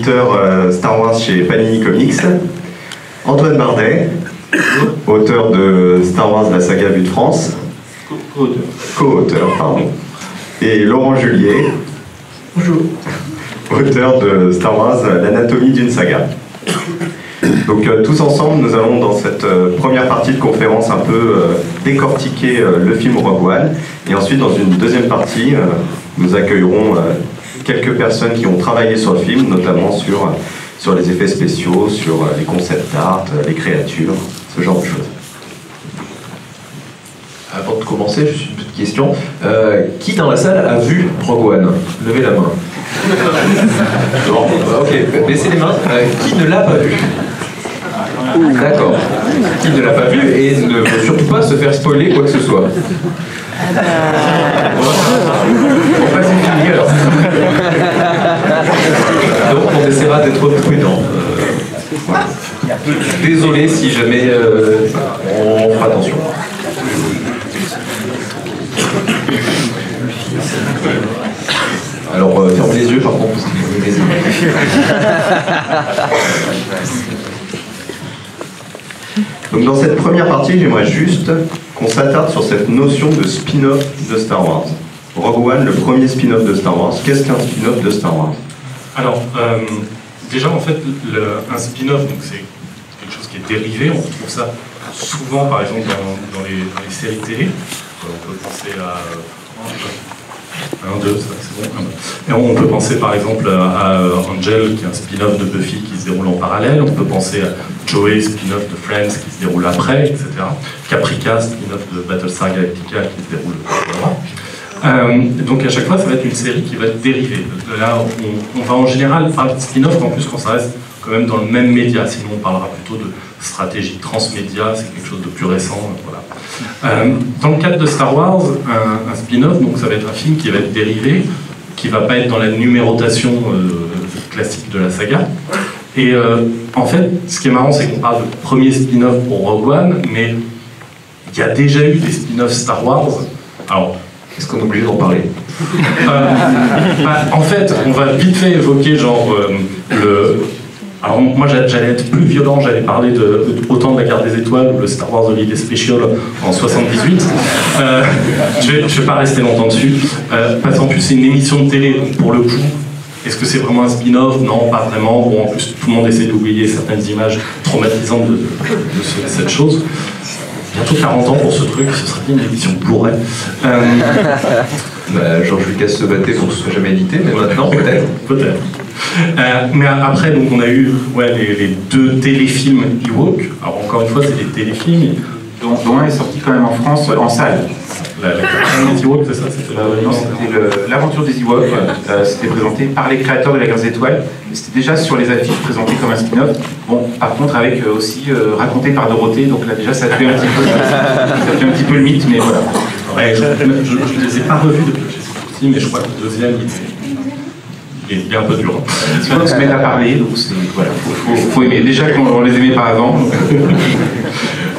éditeur Star Wars chez Panini Comics. Antoine Bardet, auteur de Star Wars, la saga vue de France. Co-auteur, pardon. Et Laurent Julier. Bonjour. Auteur de Star Wars, l'anatomie d'une saga. Donc tous ensemble, nous allons dans cette première partie de conférence un peu décortiquer le film Rogue One. Et ensuite, dans une deuxième partie, nous accueillerons quelques personnes qui ont travaillé sur le film, notamment sur les effets spéciaux, sur les concept art, les créatures, ce genre de choses. Avant de commencer, juste une petite question. Qui dans la salle a vu Rogue One? Levez la main. Bon, ok, baissez les mains. Qui ne l'a pas vu? D'accord. Qui ne l'a pas vu et ne veut surtout pas se faire spoiler quoi que ce soit. Bon, bah, c'est fini alors. Donc on essaiera d'être prudent. Voilà. Désolé si jamais on fera attention. Alors ferme les yeux par contre parce qu'il faut les yeux. Donc dans cette première partie, j'aimerais juste qu'on s'attarde sur cette notion de spin-off de Star Wars. Rogue One, le premier spin-off de Star Wars. Qu'est-ce qu'un spin-off de Star Wars? Alors, déjà en fait, un spin-off, donc c'est quelque chose qui est dérivé. On retrouve ça souvent, par exemple, dans les séries télé. On peut penser à... Un, deux, c'est bon. Et on peut penser par exemple à Angel, qui est un spin-off de Buffy qui se déroule en parallèle. On peut penser à Joey, spin-off de Friends qui se déroule après, etc. Caprica, spin-off de Battlestar Galactica qui se déroule après. Donc à chaque fois, ça va être une série qui va être dérivée. Là, on va en général parler de spin-off, en plus quand ça reste quand même dans le même média. Sinon, on parlera plutôt de stratégie transmédia, c'est quelque chose de plus récent. Voilà. Dans le cadre de Star Wars, un spin-off, donc ça va être un film qui va être dérivé, qui va pas être dans la numérotation classique de la saga. Et en fait, ce qui est marrant, c'est qu'on parle de premier spin-off pour Rogue One, mais il y a déjà eu des spin-offs Star Wars. Alors, est-ce qu'on est obligé d'en parler? En fait, on va vite fait évoquer genre Alors moi j'allais être plus violent, j'allais parler autant de la Guerre des Étoiles ou le Star Wars Holiday Special en 78. Je vais pas rester longtemps dessus, parce qu'en plus c'est une émission de télé, donc pour le coup, est-ce que c'est vraiment un spin-off? Non, pas vraiment. Bon, en plus tout le monde essaie d'oublier certaines images traumatisantes de cette chose. Bientôt 40 ans pour ce truc, ce serait bien une émission Blu-ray. George Lucas se battait pour que ce soit jamais édité, mais maintenant peut-être. Peut-être. Mais après, donc, on a eu les deux téléfilms Ewok. Alors encore une fois, c'est des téléfilms. Dont un est sorti quand même en France en salle. La des Ewoks, c'est ça? Non, c'était l'aventure des Ewoks. C'était présenté par les créateurs de la Guerre des Étoiles. C'était déjà sur les affiches présenté comme un spin-off. Bon, par contre, avec aussi raconté par Dorothée. Donc là, déjà, ça fait un petit peu le mythe, mais voilà. Ouais, je ne les ai pas revus depuis que j'ai sorti, mais je crois que le deuxième, il est un peu dur. Les Ewoks se mettent à parler, donc voilà, faut aimer. Déjà qu'on les aimait pas avant.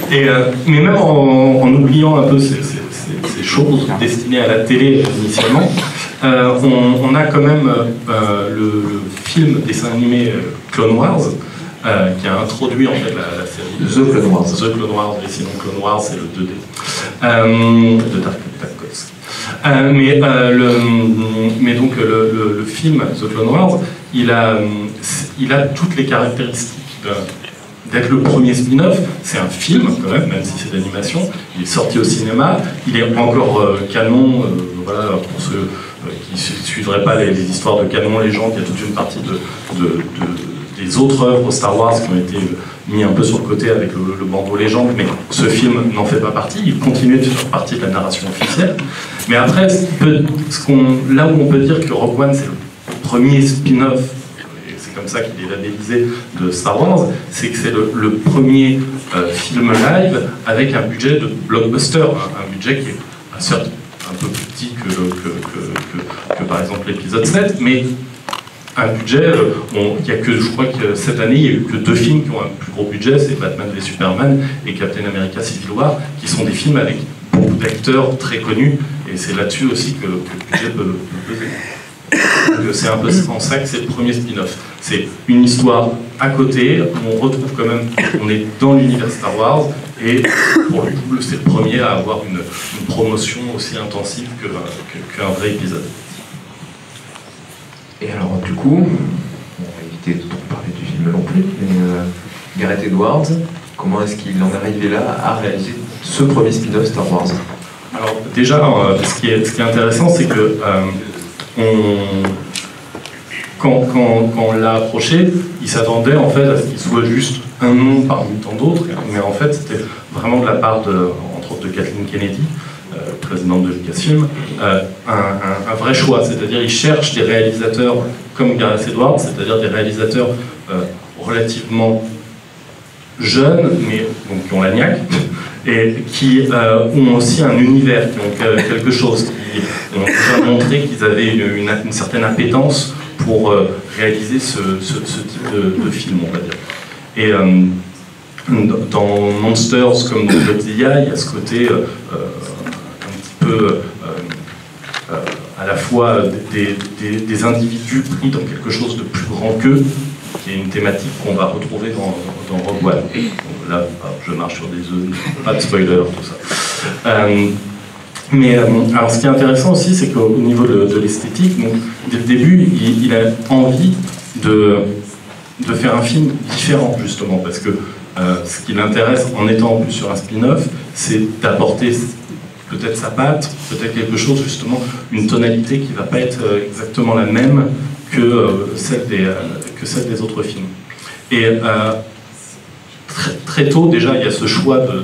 Mais même en oubliant un peu ces choses destinées à la télé initialement, on a quand même le film dessin animé Clone Wars, qui a introduit en fait la série The Clone Wars. The Clone Wars, et sinon Clone Wars c'est le 2D de Dark Knight. Mais donc le film The Clone Wars, il a toutes les caractéristiques d'être le premier spin-off. C'est un film quand même si c'est d'animation. Il est sorti au cinéma, il est encore canon, voilà, pour ceux qui ne suivraient pas les histoires de canon, les gens, il y a toute une partie des autres œuvres Star Wars qui ont été mis un peu sur le côté avec le bandeau légende, mais ce film n'en fait pas partie, il continue de faire partie de la narration officielle. Mais après, là où on peut dire que Rogue One c'est le premier spin-off, et c'est comme ça qu'il est labellisé, de Star Wars, c'est que c'est le premier film live avec un budget de blockbuster, un budget qui est certes un peu plus petit que par exemple l'épisode 7, mais un budget, je crois que cette année, il n'y a eu que 2 films qui ont un plus gros budget, c'est Batman v Superman et Captain America Civil War, qui sont des films avec beaucoup d'acteurs très connus, et c'est là-dessus aussi que le budget peut peser. Donc c'est un peu en ça que c'est le premier spin-off. C'est une histoire à côté, on retrouve quand même, on est dans l'univers Star Wars, et pour le coup, c'est le premier à avoir une promotion aussi intensive qu'un vrai épisode. Et alors, du coup, on va éviter de trop parler du film non plus, mais Gareth Edwards, comment est-ce qu'il en est arrivé là à réaliser ce premier spin-off Star Wars? Alors déjà, ce qui est intéressant, c'est que quand on l'a approché, il s'attendait en fait à ce qu'il soit juste un nom parmi tant d'autres, mais en fait c'était vraiment de la part entre autres de Kathleen Kennedy, présidente de Lucasfilm, un vrai choix, c'est-à-dire il cherche des réalisateurs comme Gareth Edwards, c'est-à-dire des réalisateurs relativement jeunes, mais donc, qui ont la niaque, et qui ont aussi un univers, qui ont quelque chose, qui ont déjà montré qu'ils avaient une certaine appétence pour réaliser ce type de film, on va dire. Et dans Monsters comme dans Godzilla, il y a ce côté un petit peu à la fois des individus pris dans quelque chose de plus grand qu'eux, qui est une thématique qu'on va retrouver dans Rogue One. Donc là, je marche sur des œufs, pas de spoiler, tout ça. Mais alors, ce qui est intéressant aussi, c'est qu'au niveau de l'esthétique, dès le début, il a envie de faire un film différent, justement, parce que ce qui l'intéresse, en étant en plus sur un spin-off, c'est d'apporter peut-être sa patte, peut-être quelque chose, justement, une tonalité qui ne va pas être exactement la même que celle des autres films. Et très tôt, déjà, il y a ce choix de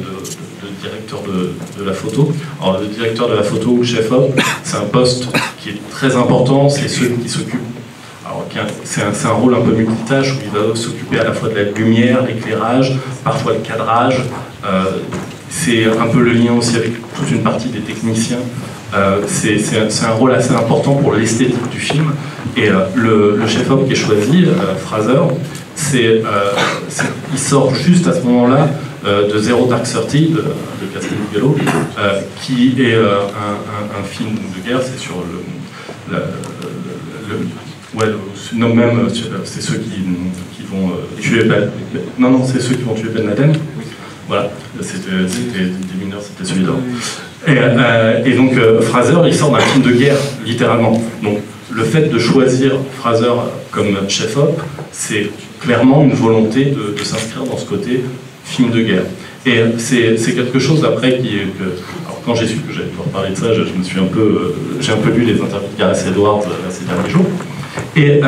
directeur de la photo. Alors, le directeur de la photo, ou chef-op, c'est un poste qui est très important, c'est celui qui s'occupe. Alors, c'est un rôle un peu multitâche où il va s'occuper à la fois de la lumière, l'éclairage, parfois le cadrage. C'est un peu le lien aussi avec toute une partie des techniciens. C'est un rôle assez important pour l'esthétique du film. Et le chef-op qui est choisi, Fraser, il sort juste à ce moment-là de Zero Dark Thirty de Catherine Bigelow, qui est un film de guerre. C'est sur non, même c'est ceux qui vont tuer non, c'est ceux qui vont tuer Ben Laden. Voilà, c'était des mineurs, c'était celui-là. Et donc Fraser, il sort d'un film de guerre, littéralement. Donc le fait de choisir Fraser comme chef-op, c'est clairement une volonté de s'inscrire dans ce côté film de guerre. Et c'est quelque chose après alors quand j'ai su que j'allais pouvoir parler de ça, j'ai un peu lu les interviews de Gareth Edwards ces derniers jours. Et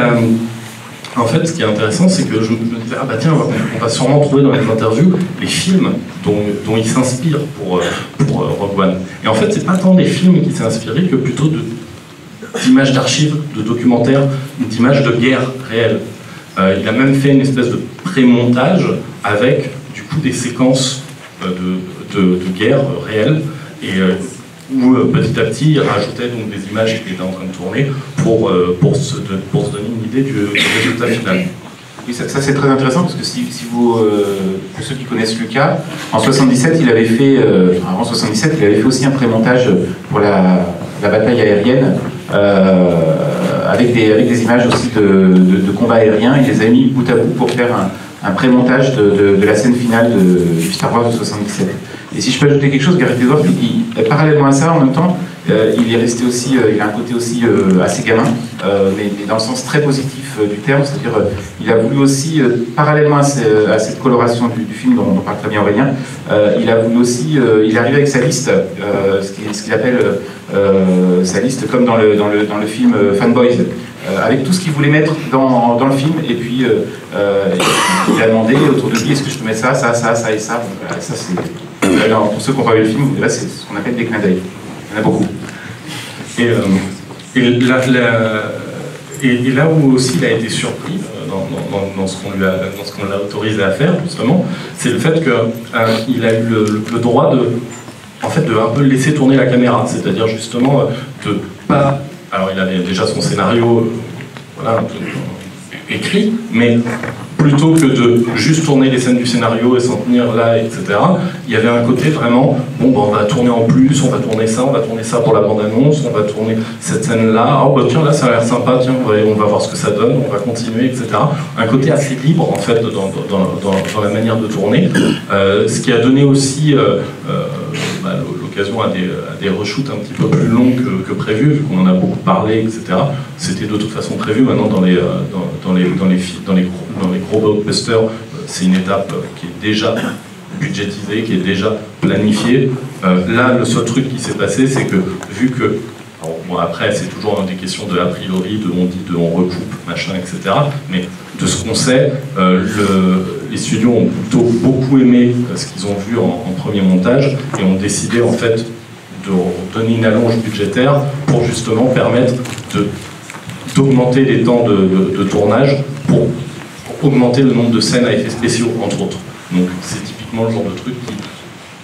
en fait, ce qui est intéressant, c'est que je me disais, ah bah tiens, on va sûrement trouver dans les interviews les films dont il s'inspire pour Rogue One. Et en fait, c'est pas tant des films qui s'est inspiré que plutôt d'images d'archives, de documentaires, d'images de guerre réelles. Il a même fait une espèce de pré-montage avec du coup des séquences de guerre réelles et où petit à petit il rajoutait donc des images qui étaient en train de tourner pour se donner une idée du résultat final. Oui, ça c'est très intéressant parce que si vous, pour ceux qui connaissent Lucas, en 77 il avait fait, avant 77 il avait fait aussi un pré-montage pour la bataille aérienne avec des images aussi de combats aériens. Il les a mis bout à bout pour faire un pré-montage de la scène finale du Star Wars de 77. Et si je peux ajouter quelque chose, Gareth Edwards, parallèlement à ça, en même temps, il est resté aussi, il a un côté aussi assez gamin, mais dans le sens très positif du terme, c'est-à-dire il a voulu aussi, parallèlement à cette coloration du film dont parle très bien Aurélien, il a voulu aussi, il est arrivé avec sa liste, ce qu'il appelle sa liste comme dans le film Fanboys, avec tout ce qu'il voulait mettre dans le film, et puis il a demandé autour de lui, est-ce que je peux mettre ça et ça, bon, voilà, ça c'est... Alors, pour ceux qui n'ont pas vu le film, là c'est ce qu'on appelle des clins d'œil. Il y en a beaucoup. Et là où aussi il a été surpris dans ce qu'on l'a autorisé à faire, justement, c'est le fait qu'il a eu le droit de un peu laisser tourner la caméra, c'est-à-dire justement de pas... Alors il avait déjà son scénario voilà, un peu écrit, mais plutôt que de juste tourner les scènes du scénario et s'en tenir là, etc., il y avait un côté vraiment, bon, ben, on va tourner en plus, on va tourner ça pour la bande-annonce, on va tourner cette scène-là, oh, bah, tiens, là, ça a l'air sympa, tiens, on va voir ce que ça donne, on va continuer, etc. Un côté assez libre, en fait, dans la manière de tourner, ce qui a donné aussi l'occasion à des reshoots un petit peu plus longs que prévu, vu qu'on en a beaucoup parlé, etc. C'était de toute façon prévu. Maintenant, dans les gros blockbusters, c'est une étape qui est déjà budgétisée, qui est déjà planifiée. Là, le seul truc qui s'est passé, c'est que, vu que, alors, bon, après, c'est toujours des questions de a priori, on recoupe, machin, etc. Mais de ce qu'on sait, les studios ont plutôt beaucoup aimé ce qu'ils ont vu en premier montage et ont décidé en fait de donner une allonge budgétaire pour justement permettre d'augmenter les temps de tournage pour augmenter le nombre de scènes à effets spéciaux, entre autres. Donc c'est typiquement le genre de truc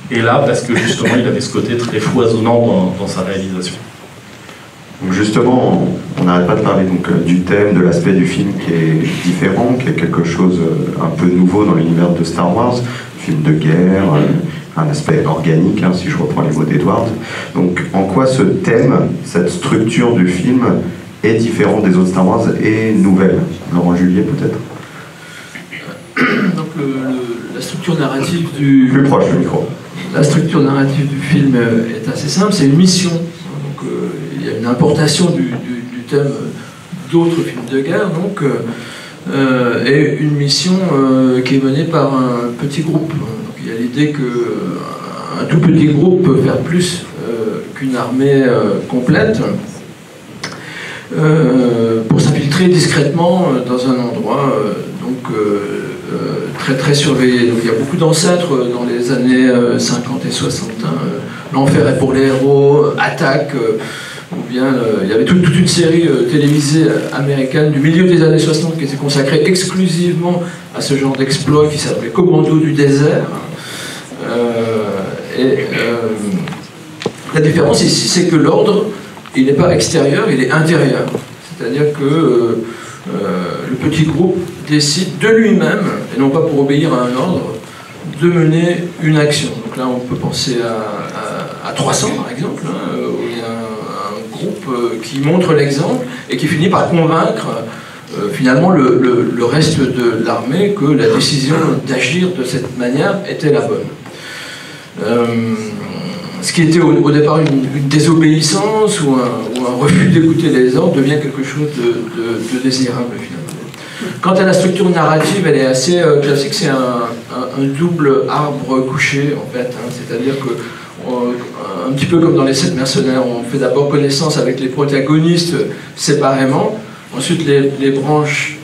qui est là parce que justement il avait ce côté très foisonnant dans sa réalisation. Donc justement, on n'arrête pas de parler du thème, de l'aspect du film qui est différent, qui est quelque chose un peu nouveau dans l'univers de Star Wars, film de guerre, un aspect organique, hein, si je reprends les mots d'Edward. Donc en quoi ce thème, cette structure du film est différente des autres Star Wars et nouvelle? Laurent Julier peut-être? Donc la structure narrative du... Plus proche le micro. La structure narrative du film est assez simple, c'est une mission. Donc il y a une importation du thème d'autres films de guerre, donc, et une mission qui est menée par un petit groupe. Donc, il y a l'idée qu'un tout petit groupe peut faire plus qu'une armée complète pour s'infiltrer discrètement dans un endroit très très surveillé. Donc, il y a beaucoup d'ancêtres dans les années 50 et 60. Hein. L'enfer est pour les héros, Attaque, ou bien il y avait toute une série télévisée américaine du milieu des années 60 qui était consacrée exclusivement à ce genre d'exploit qui s'appelait Commando du désert. La différence ici, c'est que l'ordre, il n'est pas extérieur, il est intérieur. C'est-à-dire que le petit groupe décide de lui-même, et non pas pour obéir à un ordre, de mener une action. Donc là, on peut penser à 300, par exemple, hein, où il y a un groupe qui montre l'exemple et qui finit par convaincre finalement le reste de l'armée que la décision d'agir de cette manière était la bonne. Ce qui était au départ une désobéissance ou un refus d'écouter les ordres devient quelque chose de désirable finalement. Quant à la structure narrative, elle est assez classique, c'est un double arbre couché en fait, hein, c'est-à-dire que un petit peu comme dans les 7 mercenaires, on fait d'abord connaissance avec les protagonistes séparément, ensuite les branches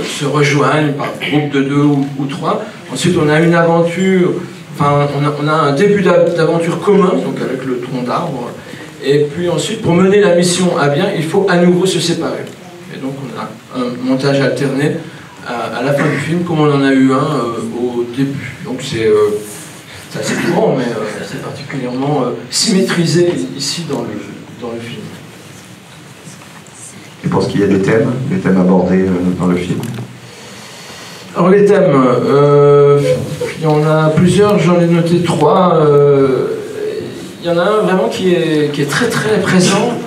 se rejoignent par groupe de 2 ou 3, ensuite on a une aventure, enfin on a un début d'aventure commun, donc avec le tronc d'arbre, et puis ensuite pour mener la mission à bien, il faut à nouveau se séparer. Et donc on a un montage alterné à la fin du film, comme on en a eu un au début. Donc c'est assez courant, mais c'est particulièrement symétrisé ici dans le film. Tu penses qu'il y a des thèmes abordés dans le film? Alors les thèmes, il y en a plusieurs, j'en ai noté 3. Il y en a un vraiment qui est très très présent.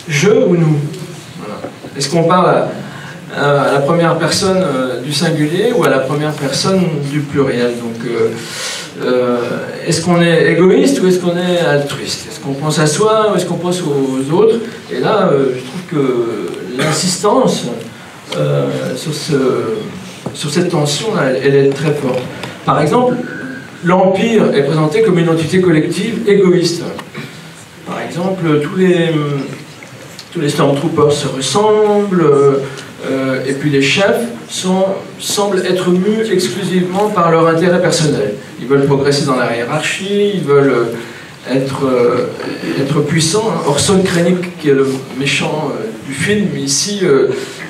Je ou nous. Voilà. Est-ce qu'on parle à la première personne du singulier ou à la première personne du pluriel? Donc, est-ce qu'on est égoïste ou est-ce qu'on est altruiste? Est-ce qu'on pense à soi ou est-ce qu'on pense aux autres? Et là, je trouve que l'insistance sur cette tension, elle est très forte. Par exemple, l'Empire est présenté comme une entité collective égoïste. Par exemple, tous les Stormtroopers se ressemblent, et puis les chefs semblent être mus exclusivement par leur intérêt personnel. Ils veulent progresser dans la hiérarchie, ils veulent être puissants. Orson Krennic, qui est le méchant du film, ici,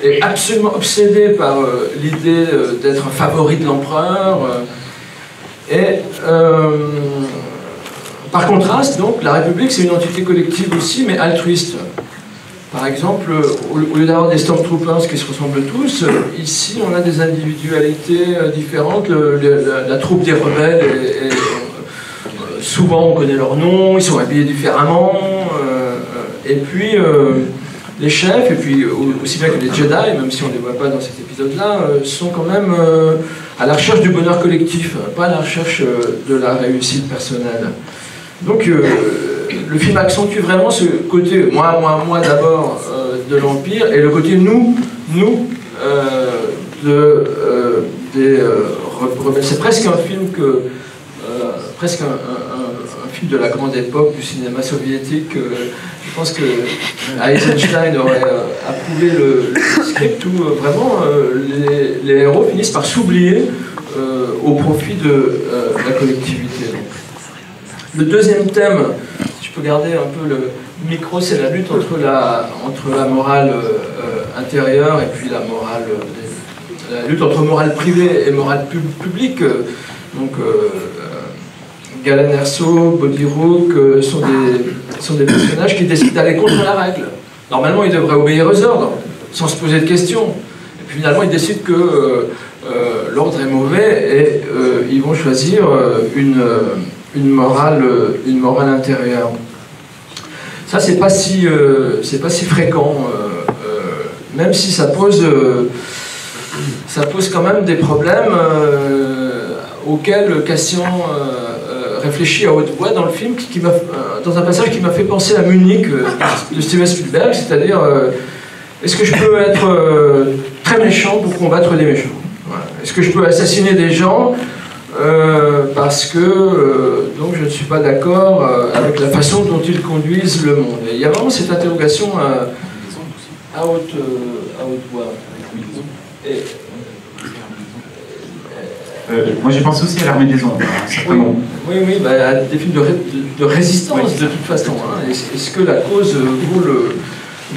est absolument obsédé par l'idée d'être un favori de l'empereur. Par contraste, donc, la République, c'est une entité collective aussi, mais altruiste. Par exemple, au lieu d'avoir des Stormtroopers qui se ressemblent tous, ici on a des individualités différentes. La troupe des rebelles, souvent on connaît leur nom, ils sont habillés différemment. Et puis les chefs, et puis aussi bien que les Jedi, même si on ne les voit pas dans cet épisode-là, sont quand même à la recherche du bonheur collectif, pas à la recherche de la réussite personnelle. Donc le film accentue vraiment ce côté moi d'abord de l'Empire et le côté nous des rebelles. C'est presque un film presque un film de la grande époque du cinéma soviétique. Je pense que Eisenstein aurait approuvé le script où vraiment les héros finissent par s'oublier au profit de la collectivité. Le deuxième thème, si je peux garder un peu le micro, c'est la lutte entre la morale intérieure et puis la lutte entre morale privée et morale publique. Donc Galen Erso, Bobby Rook sont des personnages qui décident d'aller contre la règle. Normalement, ils devraient obéir aux ordres, sans se poser de questions. Et puis finalement, ils décident que l'ordre est mauvais et ils vont choisir une morale intérieure. Ça, c'est pas si fréquent, même si ça pose quand même des problèmes auxquels Cassian réfléchit à haute voix dans le film, dans un passage qui m'a fait penser à Munich de Steven Spielberg, c'est-à-dire est-ce que je peux être très méchant pour combattre les méchants? Voilà. Est-ce que je peux assassiner des gens parce que donc je ne suis pas d'accord avec la façon dont ils conduisent le monde? Et il y a vraiment cette interrogation à haute voix. Et, moi j'ai pensé aussi à l'Armée des Ombres, certainement. Oui, à des films de résistance de toute façon. Hein. Est-ce que la cause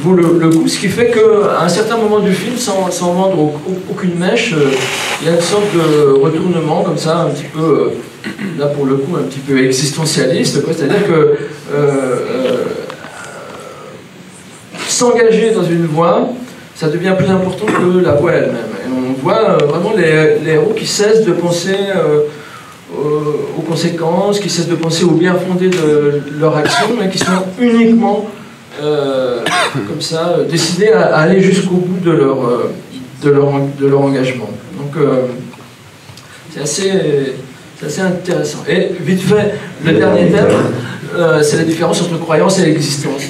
vaut le coup? Ce qui fait qu'à un certain moment du film, sans vendre aucune mèche, il y a une sorte de retournement comme ça, un petit peu, là pour le coup, un petit peu existentialiste. C'est-à-dire que s'engager dans une voie, ça devient plus important que la voie elle-même. Et on voit vraiment les héros qui cessent de penser aux conséquences, qui cessent de penser au bien fondé de leur action, mais qui sont uniquement comme ça, décidés à aller jusqu'au bout de leur engagement. Donc c'est assez intéressant. Et vite fait, le dernier thème, c'est la différence entre croyance et existence.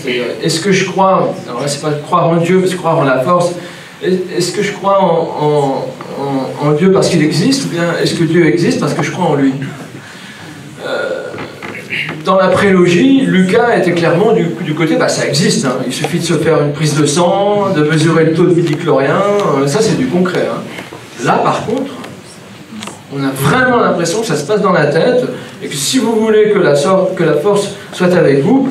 Est-ce que je crois, alors là c'est pas croire en Dieu, mais c'est croire en la force, est-ce que je crois en Dieu parce qu'il existe, ou bien est-ce que Dieu existe parce que je crois en lui? Dans la prélogie, Lucas était clairement du côté, ça existe, hein. Il suffit de se faire une prise de sang, de mesurer le taux de midi-chlorien, ça c'est du concret. Hein. Là par contre, on a vraiment l'impression que ça se passe dans la tête, et que si vous voulez que la force soit avec vous,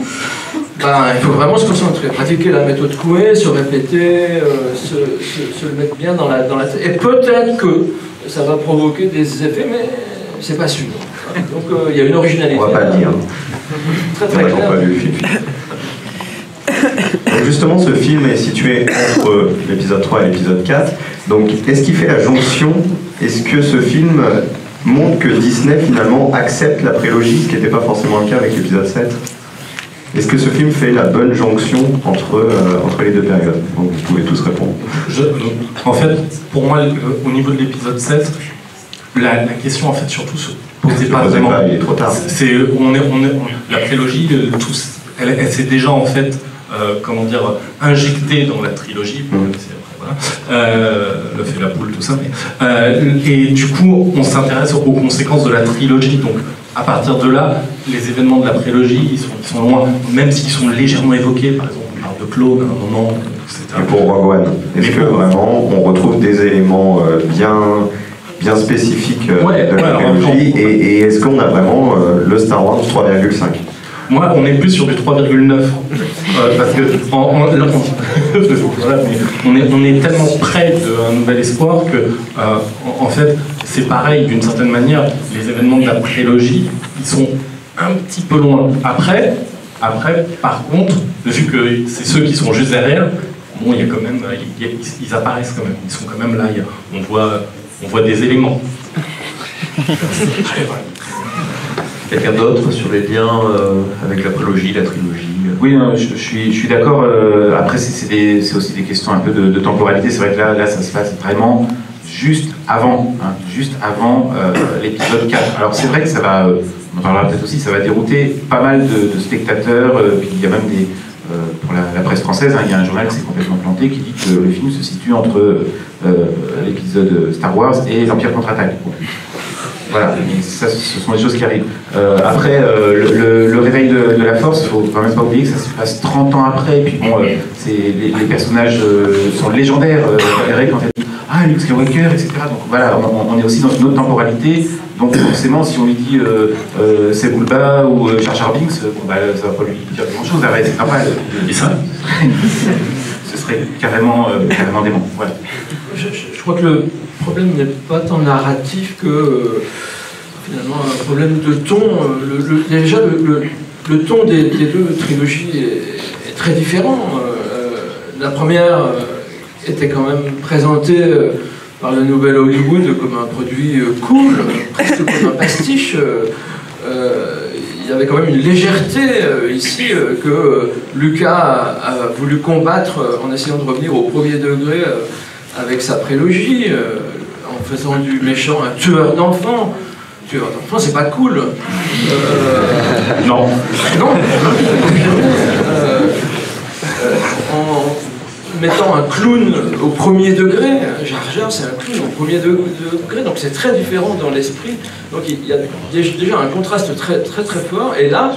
il faut vraiment se concentrer, pratiquer la méthode Coué, se répéter, se le mettre bien dans la tête. Et peut-être que ça va provoquer des effets, mais c'est pas sûr. Donc il y a une originalité. On va pas le dire. Très très clair. Pas vu le film. Donc justement, ce film est situé entre l'épisode 3 et l'épisode 4. Donc, est-ce qu'il fait la jonction? Est-ce que ce film montre que Disney, finalement, accepte la prélogie, ce qui n'était pas forcément le cas avec l'épisode 7? Est-ce que ce film fait la bonne jonction entre les deux périodes? Donc, vous pouvez tous répondre. En fait, pour moi, au niveau de l'épisode 7, la question, en fait, surtout se posait pas vraiment. Il est trop tard. La prélogie, elle s'est déjà, en fait, injectée dans la trilogie. Le fait la poule, tout ça. Et du coup, on s'intéresse aux conséquences de la trilogie. Donc, à partir de là, les événements de la prélogie, ils sont loin, même s'ils sont légèrement évoqués. Par exemple, on parle de clones à un moment, etc. Et pour Rogue One, est-ce que vraiment on retrouve des éléments bien spécifiques de la prélogie, et est-ce qu'on a vraiment le Star Wars 3,5? Moi, on est plus sur du 3,9. Parce que on est tellement près d'un nouvel espoir que, en fait, c'est pareil d'une certaine manière. Les événements de la prélogie, ils sont un petit peu loin. Après, Après, par contre, vu que c'est ceux qui sont juste derrière, bon, il y a quand même, ils apparaissent quand même, ils sont quand même là. On voit des éléments. Quelqu'un d'autre sur les liens avec la prélogie, la trilogie? Oui, non, je suis d'accord. Après, c'est aussi des questions un peu de temporalité. C'est vrai que là, ça se passe vraiment juste avant l'épisode 4. Alors c'est vrai que ça va, on en parlera peut-être aussi, ça va dérouter pas mal de spectateurs. Puis il y a même des, pour la presse française, il y a un journal qui s'est complètement planté qui dit que le film se situe entre l'épisode Star Wars et l'Empire contre-attaque. Voilà, mais ça, ce sont des choses qui arrivent. Après, le réveil de la Force, il ne faut quand même pas oublier que ça se passe 30 ans après, et puis bon, les personnages sont légendaires. Eric, en fait, ah, Luke Skywalker, etc. Donc voilà, on est aussi dans une autre temporalité, donc forcément, si on lui dit c'est Bulba ou Jar Jar Binks, bon, bah, ça va pas lui dire grand-chose, c'est normal. Et ça ce serait carrément dément. Voilà. Je crois que le problème n'est pas tant narratif que finalement un problème de ton. Déjà, le ton des deux trilogies est très différent. La première était quand même présentée par le nouvel Hollywood comme un produit cool, presque comme un pastiche. Il y avait quand même une légèreté ici que Lucas a voulu combattre en essayant de revenir au premier degré avec sa prélogie, en faisant du méchant un tueur d'enfants. Tueur d'enfants, c'est pas cool. Non. Non. En mettant un clown au premier degré, Jar Jar c'est un clown au premier degré, donc c'est très différent dans l'esprit. Donc il y a déjà un contraste très très très fort, et là,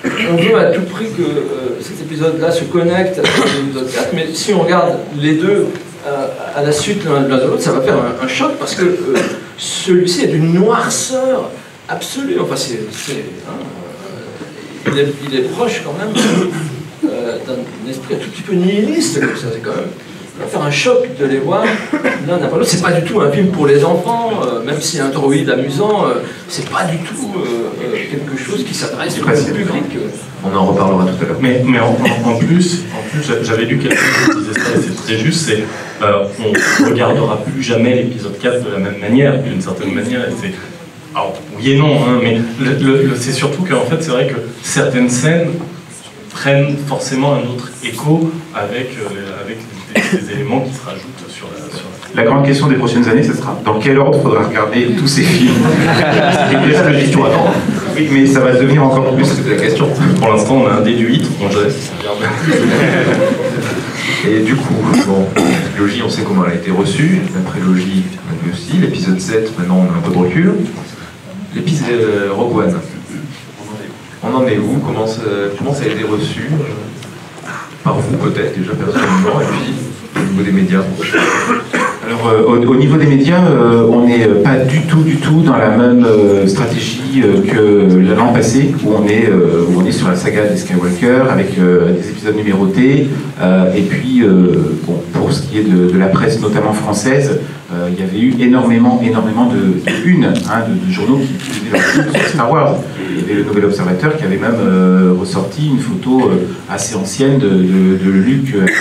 on veut à tout prix que cet épisode-là se connecte avec l'épisode 4, mais si on regarde les deux à la suite l'un de l'autre, ça va faire un choc, parce que celui-ci est d'une noirceur absolue. Enfin, il est proche quand même d'un esprit un tout petit peu nihiliste, comme ça. C'est quand même, ça va faire un choc de les voir l'un après l'autre. C'est pas du tout un film pour les enfants, même s'il y a un droïde amusant, c'est pas du tout quelque chose qui s'adresse au public. On en reparlera tout à l'heure. Mais en plus, j'avais lu quelque chose qui disait ça, et c'est très juste, c'est on ne regardera plus jamais l'épisode 4 de la même manière, d'une certaine manière. Alors, oui et non, hein, mais c'est surtout qu'en fait, c'est vrai que certaines scènes prennent forcément un autre écho avec des éléments qui se rajoutent sur la... La grande question des prochaines années, ce sera dans quel ordre faudra regarder tous ces films. C'est déjà la question avant. Oui, mais ça va devenir encore plus la question. Pour l'instant, on a un déduit, on jette. Et du coup, bon, la trilogie, on sait comment elle a été reçue. La prélogie, on a vu aussi. L'épisode 7, maintenant, on a un peu de recul. L'épisode Rogue One. On en est où? Comment ça a été reçu par vous, peut-être, déjà personnellement, et puis au niveau des médias? Alors, au niveau des médias, on n'est pas du tout dans la même stratégie que l'an passé, où on est sur la saga des Skywalker, avec des épisodes numérotés, et puis, bon, pour ce qui est de la presse, notamment française, il y avait eu énormément de journaux qui faisaient leur film sur Star Wars. Il y avait le Nouvel Observateur qui avait même ressorti une photo assez ancienne de Luke avec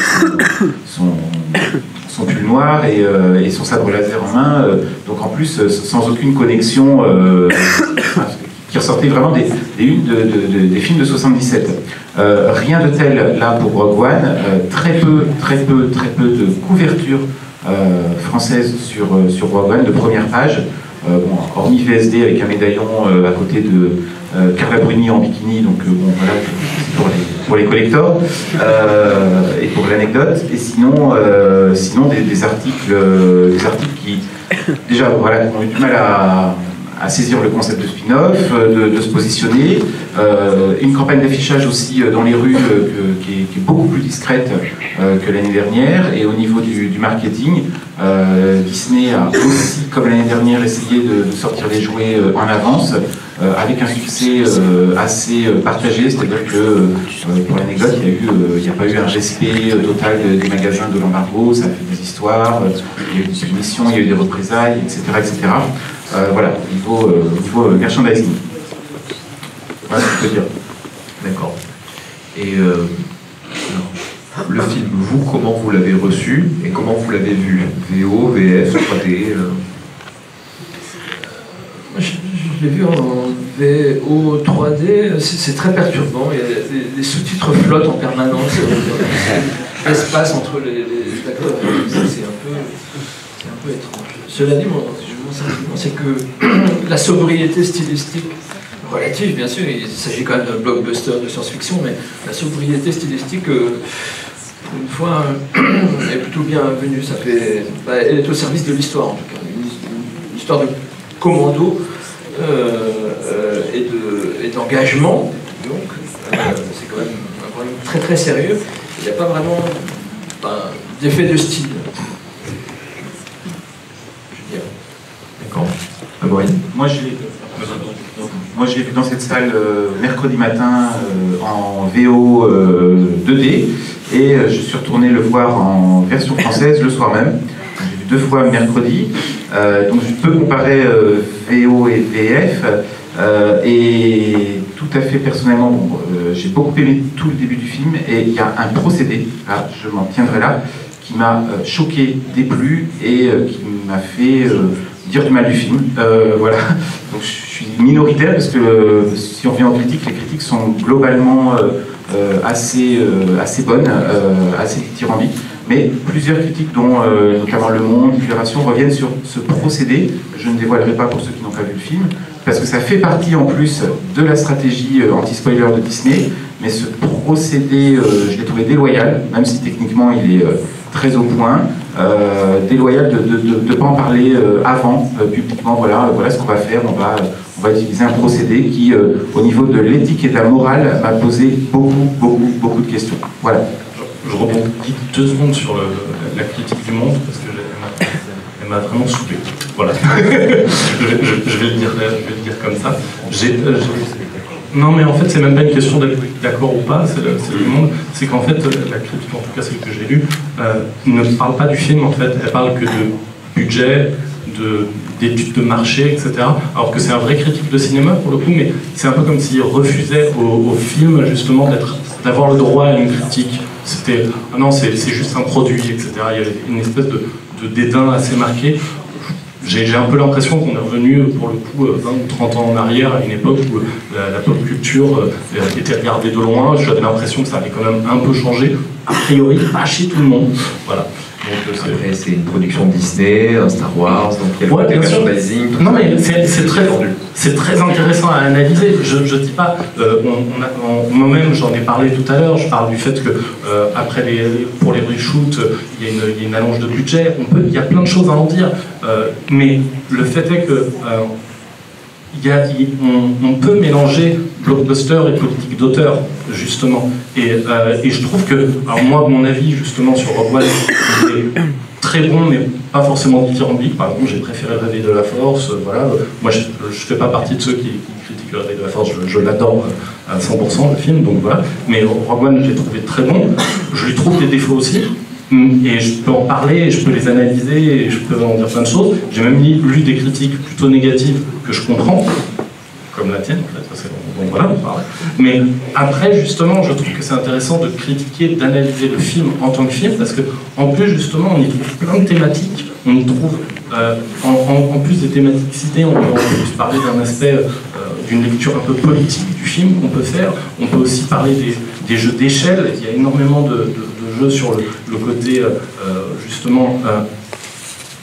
son pull noir et son sabre laser en main, donc en plus sans aucune connexion, qui ressortait vraiment des films de 77. Rien de tel là pour Rogue One, très peu de couverture française sur Rogue One de première page, bon, hormis VSD avec un médaillon à côté de Carla Bruni en bikini, donc bon voilà, c'est pour les collectors et pour l'anecdote. Et sinon des articles qui déjà voilà, ont eu du mal à saisir le concept de spin-off, de se positionner, une campagne d'affichage aussi dans les rues qui est beaucoup plus discrète que l'année dernière, et au niveau du marketing, Disney a aussi, comme l'année dernière, essayé de sortir les jouets en avance, avec un succès assez partagé, c'est-à-dire que, pour l'anecdote, il n'y a pas eu un respect total des magasins de l'embargo, ça a fait des histoires, il y a eu des punitions, il y a eu des représailles, etc. Voilà, niveau merchandising. Voilà ce que je peux dire. D'accord. Et alors, le film, vous, comment vous l'avez reçu et comment vous l'avez vu? VO, VF, 3D Je l'ai vu en VO 3D, c'est très perturbant. Il y a des sous-titres flottent en permanence. L'espace entre les acteurs, c'est un peu étrange. Cela dit, mon sentiment, c'est que la sobriété stylistique relative, bien sûr, il s'agit quand même d'un blockbuster de science-fiction, mais la sobriété stylistique, une fois, est plutôt bienvenue. Elle est au service de l'histoire, en tout cas. Une histoire de commando et d'engagement, donc c'est quand même un problème très très sérieux. Il n'y a pas vraiment d'effet de style. D'accord. Moi, je l'ai vu dans cette salle mercredi matin en VO 2D et je suis retourné le voir en version française le soir même. J'ai vu 2 fois mercredi, donc je peux comparer VO et VF. Et tout à fait personnellement, j'ai beaucoup aimé tout le début du film et il y a un procédé, là, je m'en tiendrai là, qui m'a choqué, déplu et qui m'a fait dire du mal du film. Voilà, donc je suis minoritaire parce que si on revient en critique, les critiques sont globalement assez bonnes, assez dithyrambiques. Mais plusieurs critiques, dont notamment Le Monde, Libération, reviennent sur ce procédé que je ne dévoilerai pas pour ceux qui n'ont pas vu le film, parce que ça fait partie en plus de la stratégie anti-spoiler de Disney, mais ce procédé, je l'ai trouvé déloyal, même si techniquement il est très au point, déloyal de ne pas en parler avant, publiquement. Voilà ce qu'on va faire, on va utiliser un procédé qui, au niveau de l'éthique et de la morale, m'a posé beaucoup de questions. Voilà. Je rebondis 2 secondes sur la critique du Monde, parce que elle m'a vraiment saoulé. Voilà. je vais le dire comme ça. Non, mais en fait, c'est même pas une question d'être d'accord ou pas, c'est du Monde. C'est qu'en fait, la critique, en tout cas celle que j'ai lue, ne parle pas du film, en fait. Elle parle que de budget, d'études de marché, etc. Alors que c'est un vrai critique de cinéma, pour le coup, mais c'est un peu comme s'il refusait au film, justement, d'avoir le droit à une critique. C'était, ah non, c'est juste un produit, etc. Il y avait une espèce de dédain assez marqué. J'ai un peu l'impression qu'on est revenu, pour le coup, 20 ou 30 ans en arrière, à une époque où la pop culture était regardée de loin. J'avais l'impression que ça avait quand même un peu changé, a priori, pas chez tout le monde. Voilà. Donc, après, c'est une production Disney, un Star Wars, donc il y a ouais, le merchandising. Non, mais c'est très intéressant à analyser. Je dis pas, moi-même j'en ai parlé tout à l'heure, je parle du fait que après pour les reshoots, il y a une allonge de budget, il y a plein de choses à en dire, mais le fait est que on peut mélanger blockbuster et politique d'auteur, justement. Et je trouve que, alors moi, mon avis, justement, sur Rogue One, il est très bon, mais pas forcément dithyrambique. Par exemple, j'ai préféré Le Réveil de la Force. Voilà. Moi, je fais pas partie de ceux qui critiquent Le Réveil de la Force. Je l'adore à 100%, le film, donc voilà. Mais Rogue One, je l'ai trouvé très bon. Je lui trouve des défauts aussi. Et je peux en parler, et je peux les analyser, et je peux en dire plein de choses. J'ai même lu des critiques plutôt négatives que je comprends, comme la tienne, en fait, parce que, donc voilà, on parle. Mais après, justement, je trouve que c'est intéressant de critiquer, d'analyser le film en tant que film, parce qu'en plus, justement, on y trouve plein de thématiques, on y trouve, en plus des thématiques citées, on peut en plus parler d'un aspect, d'une lecture un peu politique du film qu'on peut faire. On peut aussi parler des jeux d'échelle. Il y a énormément de jeux sur le côté, justement,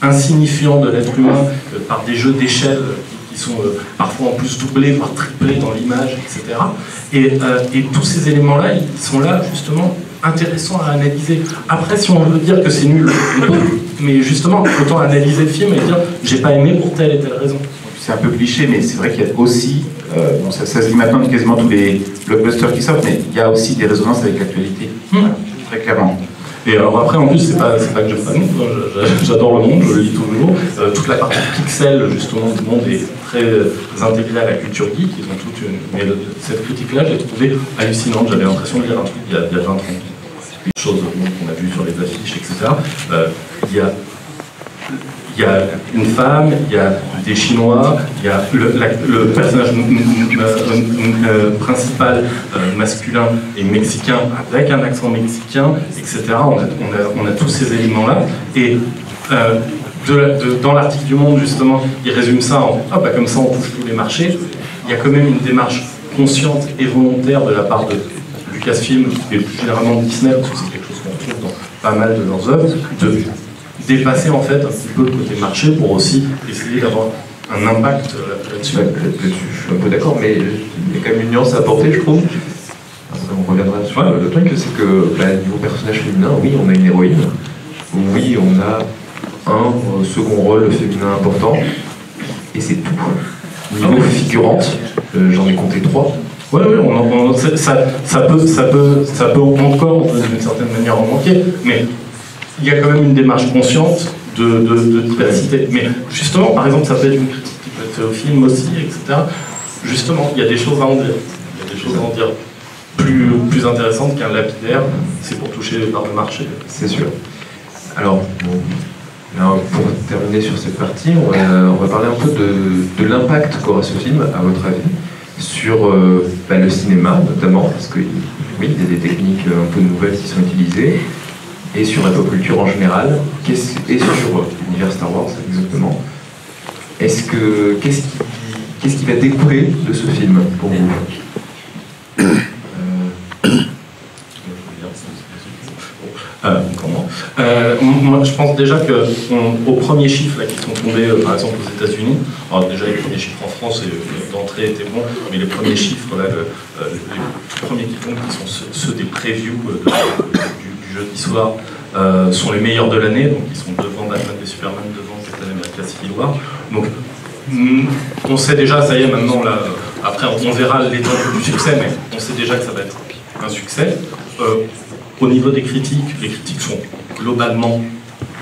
insignifiant de l'être humain par des jeux d'échelle qui sont parfois en plus doublés, voire triplés dans l'image, etc. Et tous ces éléments-là, ils sont là, justement, intéressants à analyser. Après, si on veut dire que c'est nul, on peut, mais justement, autant analyser le film et dire « j'ai pas aimé pour telle et telle raison ». C'est un peu cliché, mais c'est vrai qu'il y a aussi, bon, ça se dit maintenant de quasiment tous les blockbusters qui sortent, mais il y a aussi des résonances avec l'actualité, voilà, très clairement. Et alors après, en plus, c'est pas que j'aime pas le Monde, j'adore le Monde, je le lis toujours. Toute la partie pixel, justement, du Monde est très intégrée à la culture geek. Ils ont toute mais cette critique-là, j'ai trouvé hallucinante. J'avais l'impression de lire un truc il y a 20 ans. Des choses qu'on a vues sur les affiches, etc. Il y a il y a une femme, il y a des Chinois, il y a le personnage principal masculin et mexicain avec un accent mexicain, etc. On a tous ces éléments-là. Et dans l'article du Monde, justement, il résume ça en « Ah, bah, comme ça, on touche tous les marchés ». Il y a quand même une démarche consciente et volontaire de la part de Lucasfilm et plus généralement de Disney, parce que c'est quelque chose qu'on retrouve dans pas mal de leurs œuvres, de dépasser en fait un petit peu le côté marché pour aussi essayer d'avoir un impact là-dessus. Je suis un peu d'accord, mais il y a quand même une nuance à apporter, je trouve. On reviendra sur le truc, c'est que niveau personnage féminin, oui, on a une héroïne, oui, on a un second rôle féminin important, et c'est tout. Niveau figurante, j'en ai compté 3. Oui, ça peut encore d'une certaine manière en manquer, mais il y a quand même une démarche consciente de diversité. Mais justement, par exemple, ça peut être une critique qui peut être faite au film aussi, etc. Justement, il y a des choses à en dire. Il y a des choses à en dire plus intéressantes qu'un lapidaire, c'est pour toucher les parts de marché. C'est sûr. Alors, alors, pour terminer sur cette partie, on va parler un peu de l'impact qu'aura ce film, à votre avis, sur le cinéma notamment, parce que oui, il y a des techniques un peu nouvelles qui sont utilisées, et sur la pop culture en général, et sur l'univers Star Wars exactement. Qu'est-ce qui va découler de ce film pour vous? Moi, je pense déjà qu'aux premiers chiffres là, qui sont tombés, par exemple aux États-Unis, alors déjà les premiers chiffres en France d'entrée étaient bons, mais les premiers chiffres, là, les premiers qui tombent, qui sont ceux des previews du jeudi soir, sont les meilleurs de l'année, donc ils sont devant Batman et Superman, devant Captain America Civil War. Donc on sait déjà, ça y est, maintenant, là, après on verra l'étendue du succès, mais on sait déjà que ça va être un succès. Au niveau des critiques, les critiques sont globalement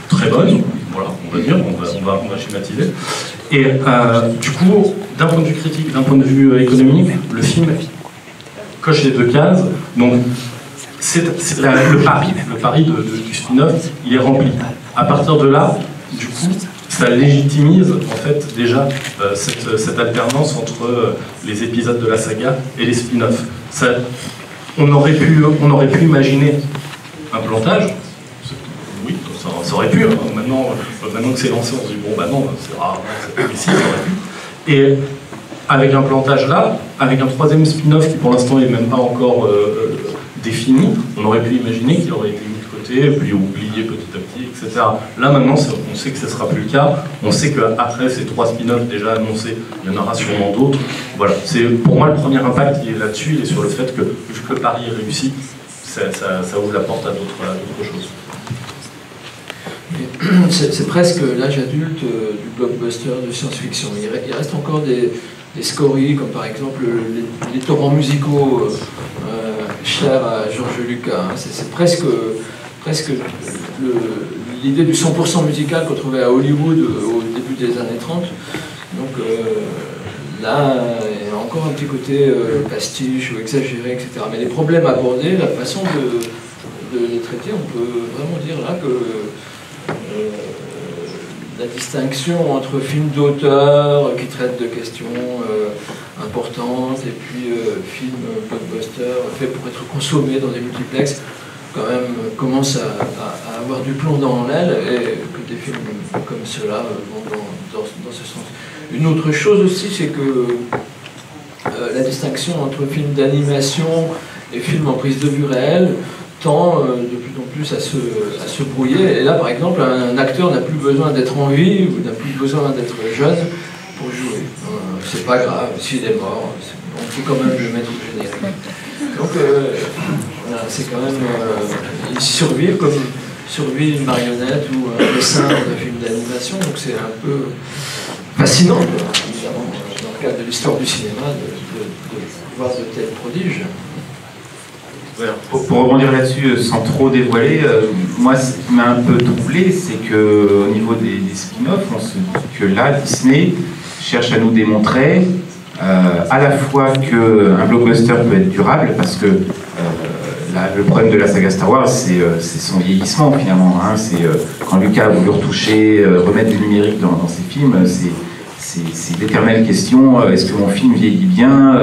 très bonnes, voilà, on va dire, on va schématiser. Et du coup, d'un point de vue critique, d'un point de vue économique, le film coche les 2 cases. Donc, le pari du spin-off, il est rempli. À partir de là, du coup, ça légitimise en fait déjà cette alternance entre les épisodes de la saga et les spin-offs. On aurait pu imaginer un plantage, oui, ça aurait pu, hein. Maintenant que c'est lancé, on se dit bon bah non, c'est rare, c'est pas ici, ça aurait pu. Et avec un plantage là, avec un 3e spin-off qui pour l'instant n'est même pas encore défini, on aurait pu imaginer qu'il aurait été mis de côté, puis oublié petit à petit, etc. Là maintenant, on sait que ce ne sera plus le cas, on sait qu'après ces 3 spin-offs déjà annoncés, il y en aura sûrement d'autres. Voilà, pour moi le premier impact il est là-dessus, il est sur le fait que vu que le pari est réussi, ça ouvre la porte à d'autres choses. C'est presque l'âge adulte du blockbuster de science-fiction. Il reste encore des scories, comme par exemple les torrents musicaux chers à George Lucas. Hein. C'est presque l'idée du 100% musical qu'on trouvait à Hollywood au début des années 30. Donc là, il y a encore un petit côté pastiche ou exagéré, etc. Mais les problèmes abordés, la façon de les traiter, on peut vraiment dire là que la distinction entre films d'auteur qui traitent de questions importantes et puis films blockbuster faits pour être consommés dans des multiplexes quand même commence à avoir du plomb dans l'aile et que des films comme ceux-là vont dans ce sens. Une autre chose aussi, c'est que la distinction entre films d'animation et films en prise de vue réelle tend de plus en plus à se brouiller. Et là, par exemple, un acteur n'a plus besoin d'être en vie ou n'a plus besoin d'être jeune pour jouer. C'est pas grave, s'il est mort, on peut quand même le mettre au générique. Donc, voilà, c'est quand même... il survit comme survit une marionnette ou un dessin d'un film d'animation, donc c'est un peu fascinant, évidemment, dans le cadre de l'histoire du cinéma, de voir de tels prodiges. Pour rebondir là-dessus, sans trop dévoiler, moi ce qui m'a un peu troublé, c'est qu'au niveau des spin-offs, on se dit que là, Disney cherche à nous démontrer à la fois qu'un blockbuster peut être durable, parce que le problème de la saga Star Wars, c'est son vieillissement finalement. Hein. C'est quand Lucas a voulu retoucher, remettre du numérique dans ses films, c'est l'éternelle question, est-ce que mon film vieillit bien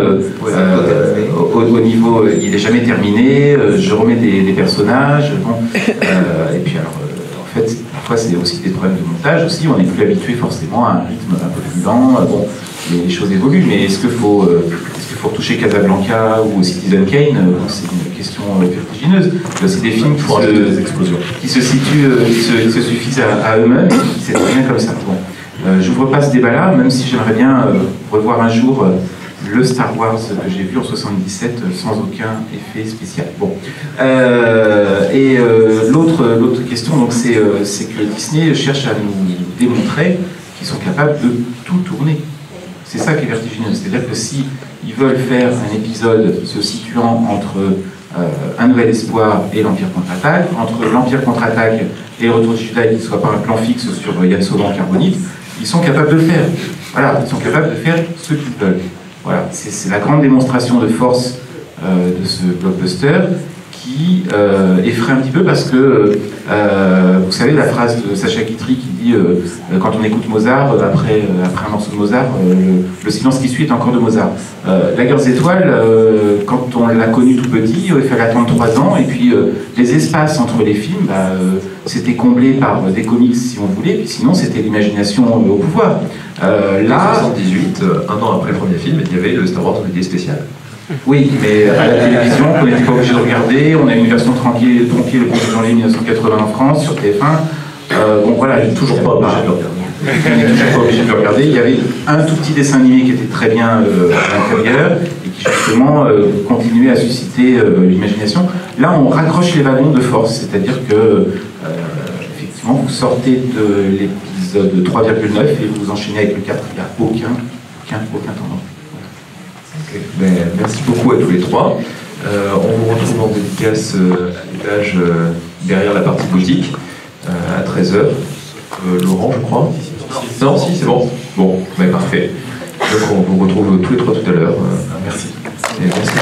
au niveau, il n'est jamais terminé, je remets des personnages, bon, et puis alors, en fait, parfois c'est aussi des problèmes de montage aussi, on n'est plus habitué forcément à un rythme un peu plus lent, bon, les choses évoluent, mais est-ce qu'il faut retoucher Casablanca ou Citizen Kane? C'est une question vertigineuse. C'est des films qui se situent, qui se suffisent à eux-mêmes, c'est très bien comme ça. Bon. J'ouvre pas ce débat-là, même si j'aimerais bien revoir un jour le Star Wars que j'ai vu en 77 sans aucun effet spécial. Bon. L'autre question, donc, c'est que Disney cherche à nous démontrer qu'ils sont capables de tout tourner. C'est ça qui est vertigineux. C'est-à-dire que si ils veulent faire un épisode se situant entre Un Nouvel Espoir et l'Empire contre-attaque, entre l'Empire contre-attaque et le Retour du Jedi, qui ne soit pas un plan fixe sur Yann Solo en carbonite, ils sont capables de le faire. Voilà, ils sont capables de faire ce qu'ils veulent. Voilà, c'est la grande démonstration de force de ce blockbuster qui effraie un petit peu parce que, vous savez, la phrase de Sacha Guitry qui dit quand on écoute Mozart, après un morceau de Mozart, le silence qui suit est encore de Mozart. La Guerre des Étoiles, quand on l'a connu tout petit, il fallait attendre 3 ans, et puis les espaces entre les films, c'était comblé par des comics si on voulait, puis sinon c'était l'imagination au pouvoir. Là, en 78, un an après le premier film, il y avait le Star Wars DVD spécial. Oui, mais à la télévision, on n'était pas obligé de regarder. On a une version tronquée le 1er janvier 1980 en France, sur TF1. Bon, voilà, toujours pas obligé de le regarder. On n'est toujours pas obligé de le regarder. Il y avait un tout petit dessin animé qui était très bien à l'intérieur et qui, justement, continuait à susciter l'imagination. Là, on raccroche les wagons de force, c'est-à-dire que, effectivement, vous sortez de l'épisode 3,9 et vous enchaînez avec le 4. Il n'y a aucun tendance. Okay. Ben, merci beaucoup à tous les trois. On vous retrouve en dédicace à l'étage derrière la partie boutique à 13h. Laurent, je crois. Non, si, c'est bon. Bon, ben, parfait. Donc on vous retrouve tous les trois tout à l'heure. Merci. Et merci.